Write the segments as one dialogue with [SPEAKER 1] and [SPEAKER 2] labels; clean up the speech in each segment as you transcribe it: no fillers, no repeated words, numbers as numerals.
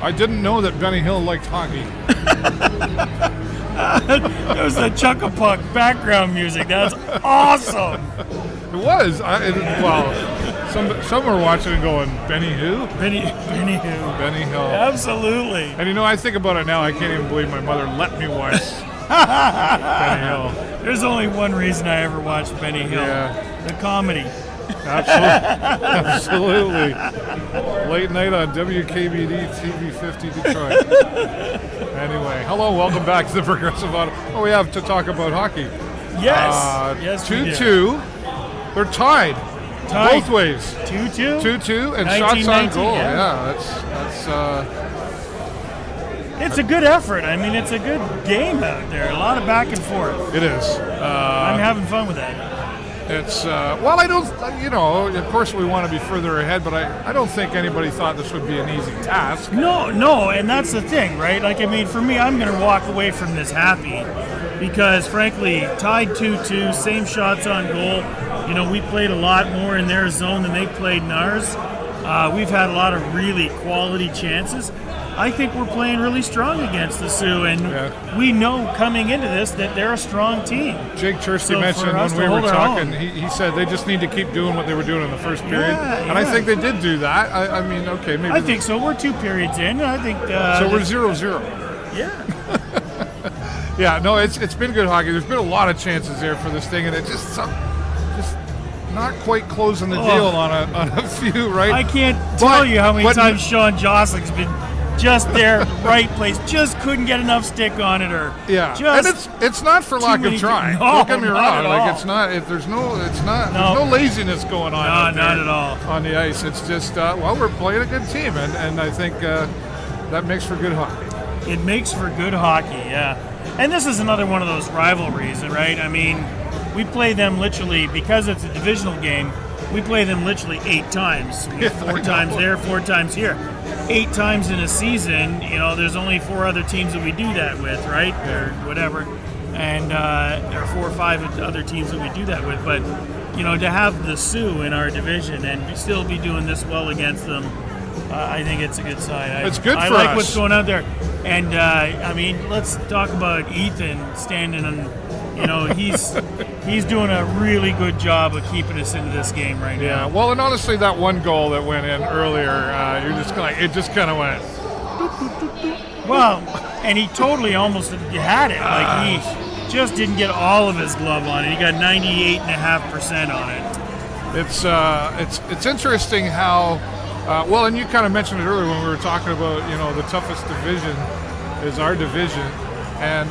[SPEAKER 1] I didn't know that Benny Hill liked hockey.
[SPEAKER 2] It was the Chuck-a-Puck background music. That's awesome.
[SPEAKER 1] It was. Some were watching and going, Benny who?
[SPEAKER 2] Benny Hill.
[SPEAKER 1] Benny Hill.
[SPEAKER 2] Absolutely.
[SPEAKER 1] And I think about it now, I can't even believe my mother let me watch Benny Hill.
[SPEAKER 2] There's only one reason I ever watched Benny Hill.
[SPEAKER 1] Yeah.
[SPEAKER 2] The comedy.
[SPEAKER 1] Absolutely. Late night on WKBD TV 50 Detroit. Anyway, hello, welcome back to the Progressive Auto. Oh, we have to talk about hockey.
[SPEAKER 2] Yes. Yes,
[SPEAKER 1] 2-2. They're tied. Both ways.
[SPEAKER 2] 2-2?
[SPEAKER 1] 2-2 and shots on goal.
[SPEAKER 2] Yeah,
[SPEAKER 1] that's
[SPEAKER 2] it's a good effort. I mean, it's a good game out there. A lot of back and forth.
[SPEAKER 1] It is.
[SPEAKER 2] I'm having fun with that.
[SPEAKER 1] It's, I don't, of course we want to be further ahead, but I don't think anybody thought this would be an easy task.
[SPEAKER 2] No, and that's the thing, right? Like, I mean, for me, I'm going to walk away from this happy because, frankly, tied 2-2, same shots on goal. We played a lot more in their zone than they played in ours. We've had a lot of really quality chances. I think we're playing really strong against the Sioux, and we know coming into this that they're a strong team.
[SPEAKER 1] Jake Chersky mentioned when we were talking, he said they just need to keep doing what they were doing in the first period, and I think they did do that. I mean, okay, maybe.
[SPEAKER 2] I think so. We're 2 periods in, and I think
[SPEAKER 1] so. We're 0-0.
[SPEAKER 2] Yeah.
[SPEAKER 1] Yeah. No, it's been good hockey. There's been a lot of chances there for this thing, and it just not quite closing the deal on a few. Right.
[SPEAKER 2] I can't tell you how many times Sean Josling's been just there, right place, just couldn't get enough stick on it, or
[SPEAKER 1] and it's not for lack of trying. Don't get me wrong. Like it's not. There's no laziness going on.
[SPEAKER 2] No, not at all
[SPEAKER 1] on the ice. It's just we're playing a good team, and I think that makes for good hockey.
[SPEAKER 2] It makes for good hockey, yeah. And this is another one of those rivalries, right? I mean, we play them literally because it's a divisional game. We play them literally 8 times. 4 times there, 4 times here. 8 times in a season, there's only 4 other teams that we do that with, right? Or whatever. And there are 4 or 5 other teams that we do that with. But, to have the Sioux in our division and still be doing this well against them, I think it's a good sign.
[SPEAKER 1] It's good for us.
[SPEAKER 2] I like what's going on there. And, let's talk about Ethan standing on... he's doing a really good job of keeping us into this game right now.
[SPEAKER 1] Yeah, well, and honestly, that one goal that went in earlier, it just kind of went.
[SPEAKER 2] Well, and he totally almost had it. Like he just didn't get all of his glove on it. He got 98.5% on it.
[SPEAKER 1] It's interesting how, and you kind of mentioned it earlier when we were talking about the toughest division is our division, and.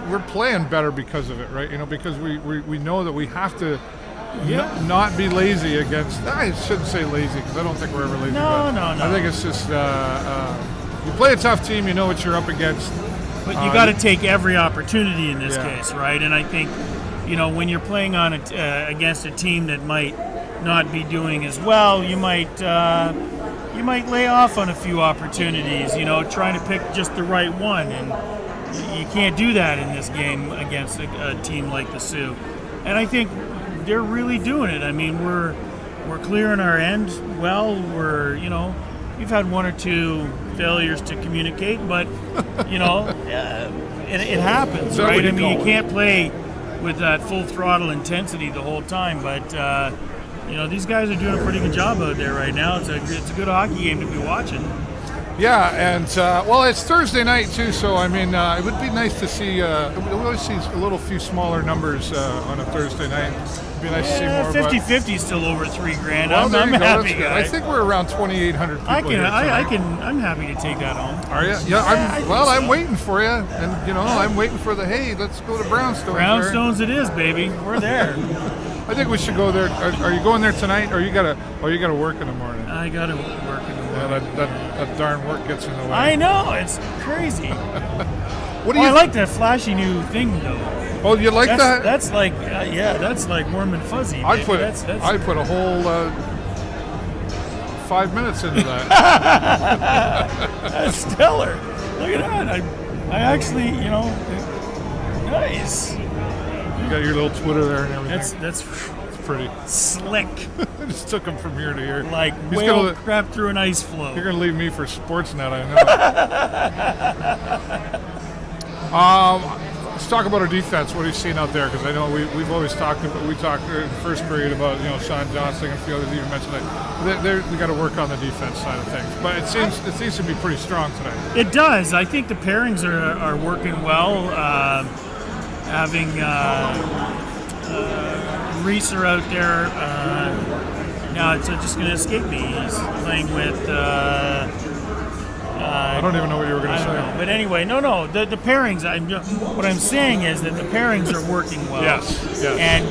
[SPEAKER 1] We're playing better because of it, right? Because we know that we have to not be lazy against. I shouldn't say lazy because I don't think we're ever lazy.
[SPEAKER 2] No.
[SPEAKER 1] I think it's just you play a tough team, you know what you're up against.
[SPEAKER 2] But you got to take every opportunity in this case, right? And I think when you're playing on against a team that might not be doing as well, you might lay off on a few opportunities. Trying to pick just the right one and. You can't do that in this game against a team like the Sioux, and I think they're really doing it. I mean, we're clearing our end well. We've had 1 or 2 failures to communicate, but it happens, right? I mean, you can't play with that full throttle intensity the whole time, but these guys are doing a pretty good job out there right now. It's a good hockey game to be watching.
[SPEAKER 1] Yeah, and it's Thursday night too, so I mean, it would be nice to see. We always see a few smaller numbers on a Thursday night. It'd be nice to see more.
[SPEAKER 2] 50-50 is still over $3,000.
[SPEAKER 1] Well,
[SPEAKER 2] I'm happy.
[SPEAKER 1] I think we're around 2,800 people here.
[SPEAKER 2] I'm happy to take that home.
[SPEAKER 1] Are you? Yeah. I'm waiting for you, and I'm waiting for the let's go to Brownstones.
[SPEAKER 2] Brownstones, it is, baby. We're there.
[SPEAKER 1] I think we should go there. Are you going there tonight, or you gotta work in the morning?
[SPEAKER 2] I gotta work in the morning.
[SPEAKER 1] Yeah, that darn work gets in the way.
[SPEAKER 2] I know, it's crazy. I like that flashy new thing though.
[SPEAKER 1] Oh, you like that?
[SPEAKER 2] That's like, that's like warm and fuzzy.
[SPEAKER 1] I put a whole 5 minutes into that.
[SPEAKER 2] That's stellar. Look at that. I actually, nice.
[SPEAKER 1] You got your little Twitter there and everything.
[SPEAKER 2] That's
[SPEAKER 1] pretty.
[SPEAKER 2] Slick.
[SPEAKER 1] Just took him from here to here.
[SPEAKER 2] Like
[SPEAKER 1] He's
[SPEAKER 2] whale crap through an ice floe.
[SPEAKER 1] You're going to leave me for Sportsnet, I know. Let's talk about our defense. What are you seeing out there? Because I know we've always talked in the first period about Sean Johnson and a few others even mentioned that we got to work on the defense side of things. But it seems to be pretty strong tonight.
[SPEAKER 2] It does. I think the pairings are working well. Having Reeser out there. Now it's just going to escape me. He's playing with.
[SPEAKER 1] I don't even know what you were going to say.
[SPEAKER 2] Know. But anyway, no. The pairings. What I'm saying is that the pairings are working well.
[SPEAKER 1] Yes.
[SPEAKER 2] And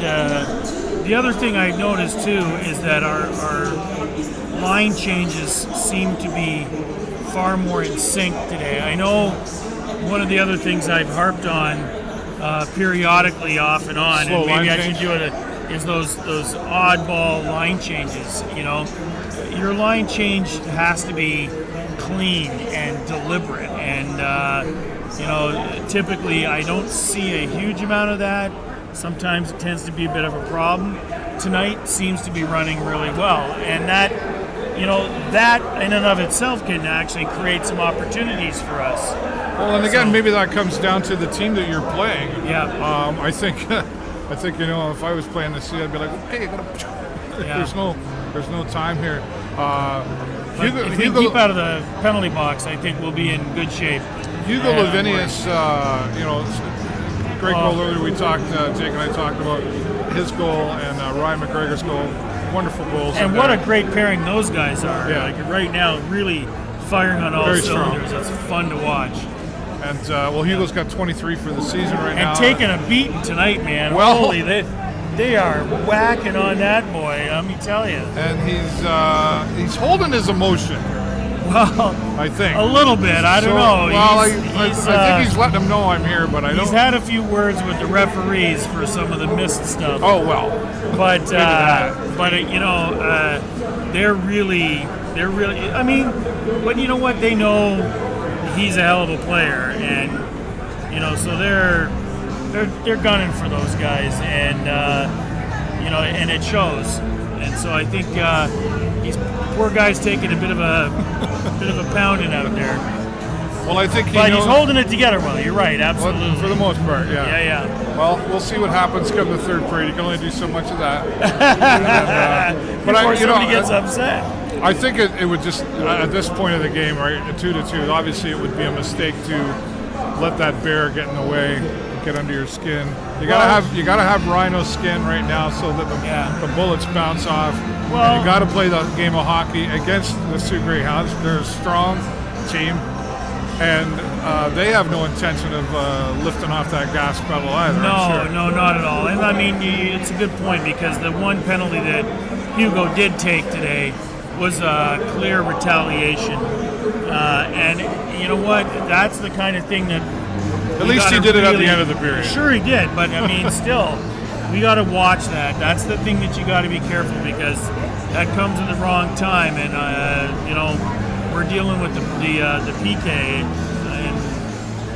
[SPEAKER 2] the other thing I noticed too is that our line changes seem to be far more in sync today. I know one of the other things I've harped on periodically, off and on,
[SPEAKER 1] Slow
[SPEAKER 2] and maybe I
[SPEAKER 1] change.
[SPEAKER 2] should do it, is those oddball line changes. Your line change has to be clean and deliberate, and typically I don't see a huge amount of that. Sometimes it tends to be a bit of a problem. Tonight seems to be running really well, and that in and of itself can actually create some opportunities for us.
[SPEAKER 1] Well, and again, maybe that comes down to the team that you're playing.
[SPEAKER 2] Yeah.
[SPEAKER 1] I think if I was playing this, I'd be like, okay, there's no time here.
[SPEAKER 2] If we keep out of the penalty box, I think we'll be in good shape.
[SPEAKER 1] Hugo Lavinius, great goal earlier. We talked, Jake and I talked about his goal and Ryan McGregor's goal. Wonderful goals.
[SPEAKER 2] And what a great pairing those guys are.
[SPEAKER 1] Yeah.
[SPEAKER 2] Like right now, really firing on all
[SPEAKER 1] Very
[SPEAKER 2] cylinders.
[SPEAKER 1] strong.
[SPEAKER 2] It's fun to watch.
[SPEAKER 1] And Hugo's got 23 for the season right now.
[SPEAKER 2] And taking a beating tonight, man.
[SPEAKER 1] Well,
[SPEAKER 2] holy, they are whacking on that boy. Let me tell you.
[SPEAKER 1] And he's holding his emotion.
[SPEAKER 2] Well,
[SPEAKER 1] I think
[SPEAKER 2] a little bit. I don't know.
[SPEAKER 1] Well, I think he's letting them know I'm here, but I don't.
[SPEAKER 2] He's had a few words with the referees for some of the missed stuff.
[SPEAKER 1] Oh well.
[SPEAKER 2] But they're really. I mean, but you know what? They know he's a hell of a player, and so they're gunning for those guys, and and it shows. And so I think these poor guy's taking a bit of a pounding out there.
[SPEAKER 1] Well, I think
[SPEAKER 2] he's holding it together well. You're right, absolutely.
[SPEAKER 1] Well, for the most part, yeah.
[SPEAKER 2] Yeah.
[SPEAKER 1] Well, we'll see what happens come the third period. You can only do so much of that.
[SPEAKER 2] Before somebody gets upset.
[SPEAKER 1] I think it would just at this point of the game, right, 2-2. Obviously, it would be a mistake to let that bear get in the way, get under your skin. You gotta have rhino skin right now so that the bullets bounce off.
[SPEAKER 2] Well,
[SPEAKER 1] and you gotta play the game of hockey against the Sioux Greyhounds. They're a strong team, and they have no intention of lifting off that gas pedal either.
[SPEAKER 2] No, not at all. And I mean, it's a good point, because the one penalty that Hugo did take today was a clear retaliation, and you know what? That's the kind of thing that.
[SPEAKER 1] At least he did it at the end of the period.
[SPEAKER 2] Sure, he did, but I mean, still, we got to watch that. That's the thing that you got to be careful, because that comes at the wrong time, and we're dealing with the PK, and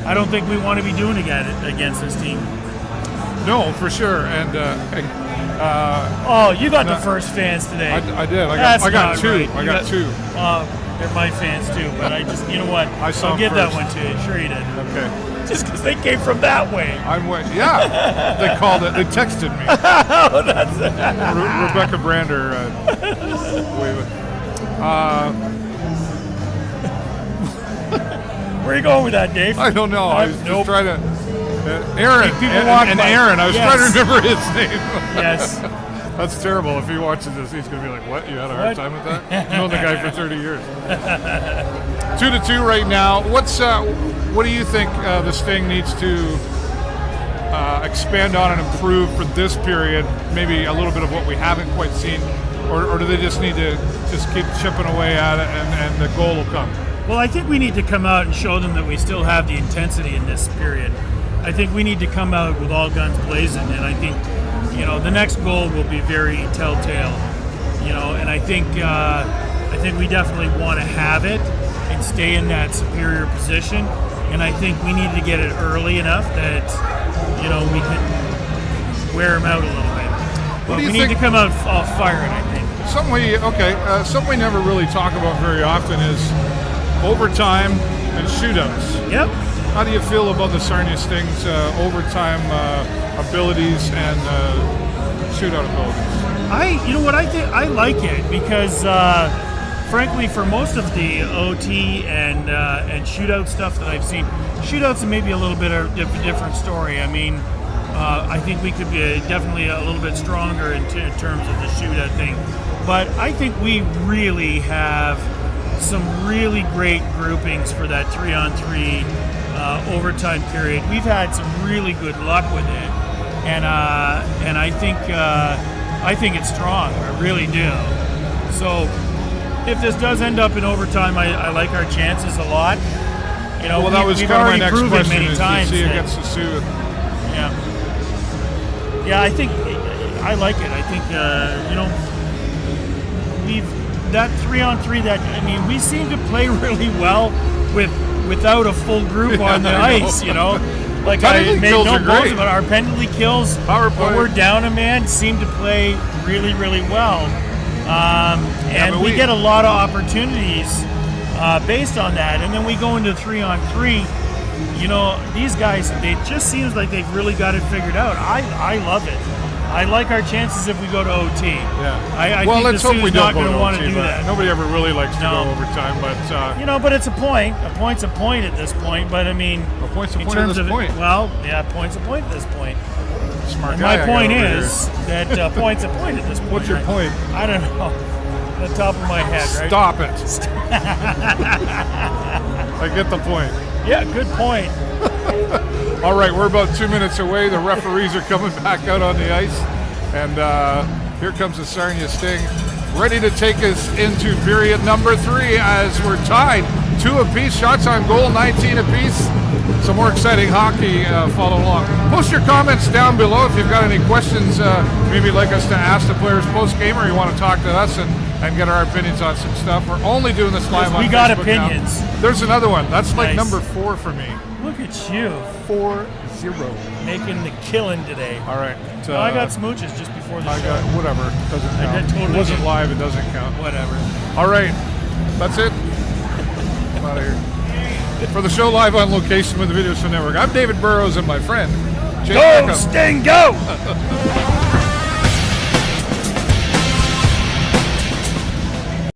[SPEAKER 2] I don't think we want to be doing it against this team.
[SPEAKER 1] No, for sure, and.
[SPEAKER 2] You got the first fans today.
[SPEAKER 1] I did. I got two.
[SPEAKER 2] Right.
[SPEAKER 1] I got two.
[SPEAKER 2] They're my fans too, but I just, you know what?
[SPEAKER 1] I'll
[SPEAKER 2] give that
[SPEAKER 1] first.
[SPEAKER 2] one to you. Sure you did.
[SPEAKER 1] Okay.
[SPEAKER 2] Just because they came from that way.
[SPEAKER 1] Yeah. They called it. They texted me.
[SPEAKER 2] Oh, that's
[SPEAKER 1] Rebecca Brander.
[SPEAKER 2] Where are you going with that, Dave?
[SPEAKER 1] I don't know. I was just trying to. Aaron.
[SPEAKER 2] Aaron.
[SPEAKER 1] I was trying to remember his name.
[SPEAKER 2] Yes.
[SPEAKER 1] That's terrible. If he watches this, he's going to be like, what? You had a hard time with that? I've known the guy for 30 years. 2-2 right now. What do you think the Sting needs to expand on and improve for this period? Maybe a little bit of what we haven't quite seen, or do they just need to just keep chipping away at it and the goal will come?
[SPEAKER 2] Well, I think we need to come out and show them that we still have the intensity in this period. I think we need to come out with all guns blazing, and I think the next goal will be very telltale. And I think we definitely want to have it and stay in that superior position. And I think we need to get it early enough that we can wear them out a little bit.
[SPEAKER 1] What do you
[SPEAKER 2] we
[SPEAKER 1] think?
[SPEAKER 2] need to come out firing, I think.
[SPEAKER 1] Something we never really talk about very often is overtime and shootouts.
[SPEAKER 2] Yep.
[SPEAKER 1] How do you feel about the Sarnia Sting's overtime abilities and shootout abilities?
[SPEAKER 2] You know what, I think I like it because, frankly, for most of the OT and shootout stuff that I've seen, shootouts are maybe a little bit of a different story. I mean, I think we could be definitely a little bit stronger in terms of the shootout thing. But I think we really have some really great groupings for that 3-on-3 overtime period. We've had some really good luck with it, and I think it's strong. I really do. So if this does end up in overtime, I like our chances a lot. You know,
[SPEAKER 1] well, that was
[SPEAKER 2] we've
[SPEAKER 1] kind of my
[SPEAKER 2] already
[SPEAKER 1] next
[SPEAKER 2] proven
[SPEAKER 1] question.
[SPEAKER 2] many
[SPEAKER 1] Is
[SPEAKER 2] times
[SPEAKER 1] you see
[SPEAKER 2] that-
[SPEAKER 1] against the Sioux?
[SPEAKER 2] Yeah, I think I like it. I think that 3-on-3. We seem to play really well without a full group on the ice. You know, like I
[SPEAKER 1] Penalty
[SPEAKER 2] made
[SPEAKER 1] kills
[SPEAKER 2] no
[SPEAKER 1] are
[SPEAKER 2] bones
[SPEAKER 1] great.
[SPEAKER 2] about our penalty kills.
[SPEAKER 1] Power play.
[SPEAKER 2] When we're down a man, seem to play really, really well, and we get a lot of opportunities based on that. And then we go into 3-on-3. You know, these guys, it just seems like they've really got it figured out. I love it. I like our chances if we go to OT.
[SPEAKER 1] Yeah.
[SPEAKER 2] I
[SPEAKER 1] Well,
[SPEAKER 2] think
[SPEAKER 1] let's
[SPEAKER 2] the
[SPEAKER 1] hope we
[SPEAKER 2] Sioux's
[SPEAKER 1] don't
[SPEAKER 2] not
[SPEAKER 1] go
[SPEAKER 2] going
[SPEAKER 1] to
[SPEAKER 2] to want
[SPEAKER 1] OT,
[SPEAKER 2] to do
[SPEAKER 1] but
[SPEAKER 2] that.
[SPEAKER 1] nobody ever really likes to
[SPEAKER 2] No.
[SPEAKER 1] go overtime. But
[SPEAKER 2] You know, but it's a point. A point's a point at this point. But I mean,
[SPEAKER 1] A point's a
[SPEAKER 2] in
[SPEAKER 1] point at
[SPEAKER 2] terms
[SPEAKER 1] this
[SPEAKER 2] of
[SPEAKER 1] point.
[SPEAKER 2] Well, yeah, point's a point at this point.
[SPEAKER 1] smart
[SPEAKER 2] And
[SPEAKER 1] guy.
[SPEAKER 2] my
[SPEAKER 1] I
[SPEAKER 2] point
[SPEAKER 1] got over
[SPEAKER 2] is that point's a point at this point.
[SPEAKER 1] What's your
[SPEAKER 2] right?
[SPEAKER 1] point?
[SPEAKER 2] I don't know. The top of my head,
[SPEAKER 1] here.
[SPEAKER 2] right?
[SPEAKER 1] Stop it. I get the point.
[SPEAKER 2] Yeah, good point.
[SPEAKER 1] All right, we're about 2 minutes away. The referees are coming back out on the ice. And here comes the Sarnia Sting, ready to take us into period number 3 as we're tied 2 apiece. Shots on goal, 19 apiece. Some more exciting hockey follow along. Post your comments down below if you've got any questions maybe you'd like us to ask the players post-game, or you want to talk to us and get our opinions on some stuff. We're only doing this live on
[SPEAKER 2] We got
[SPEAKER 1] Facebook now.
[SPEAKER 2] opinions.
[SPEAKER 1] There's another one. That's like
[SPEAKER 2] Nice.
[SPEAKER 1] number 4 for me.
[SPEAKER 2] Look at you
[SPEAKER 1] 4-0.
[SPEAKER 2] making the killing today.
[SPEAKER 1] All right.
[SPEAKER 2] No, I got smooches just before the
[SPEAKER 1] I
[SPEAKER 2] show.
[SPEAKER 1] got whatever. Doesn't
[SPEAKER 2] I
[SPEAKER 1] count.
[SPEAKER 2] totally
[SPEAKER 1] It wasn't
[SPEAKER 2] did.
[SPEAKER 1] live. It doesn't count.
[SPEAKER 2] Whatever.
[SPEAKER 1] All right. That's it. I'm out of here. For the show live on location with the Video Show Network, I'm David Burrows and my friend Jay
[SPEAKER 2] Go,
[SPEAKER 1] Peckham.
[SPEAKER 2] Sting, go!